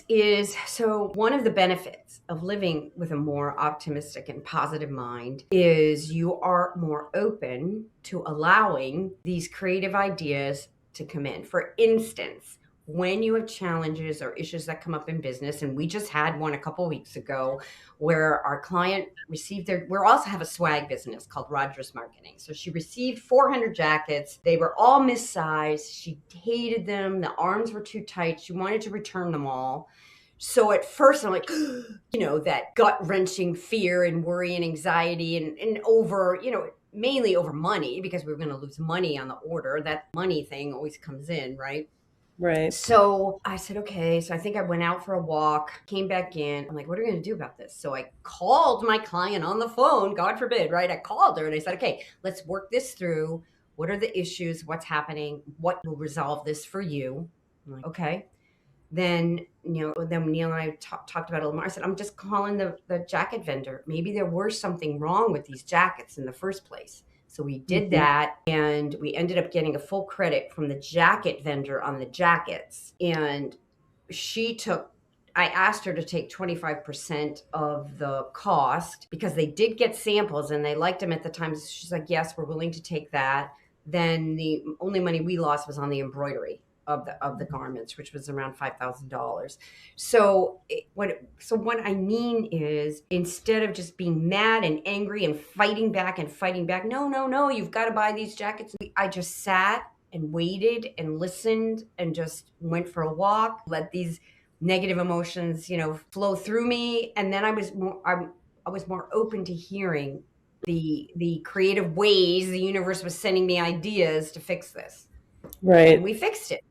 is so one of the benefits of living with a more optimistic and positive mind is you are more open to allowing these creative ideas to come in. For instance, when you have challenges or issues that come up in business, and we just had one a couple weeks ago where our client received we also have a swag business called Rogers Marketing. So she received 400 jackets. They were all missized. She hated them. The arms were too tight. She wanted to return them all. So at first I'm like, that gut wrenching fear and worry and anxiety and over, mainly over money, because we were going to lose money on the order. That money thing always comes in, right? Right. So I said, okay. So I think I went out for a walk, came back in. I'm like, what are we going to do about this? So I called my client on the phone, God forbid, right? I called her and I said, okay, let's work this through. What are the issues? What's happening? What will resolve this for you? I'm like, okay. Then Neil and I talked about it a little more. I said, I'm just calling the jacket vendor. Maybe there was something wrong with these jackets in the first place. So we did Mhm. that, and we ended up getting a full credit from the jacket vendor on the jackets. And she took I asked her to take 25% of the cost because they did get samples and they liked them at the time. So she's like, yes, we're willing to take that. Then the only money we lost was on the embroidery of the garments, which was around $5,000. So what I mean is, instead of just being mad and angry and fighting back, no, no, no, you've got to buy these jackets. I just sat and waited and listened and just went for a walk, let these negative emotions, flow through me, and then I was more open to hearing the creative ways the universe was sending me ideas to fix this, and Right. we fixed it.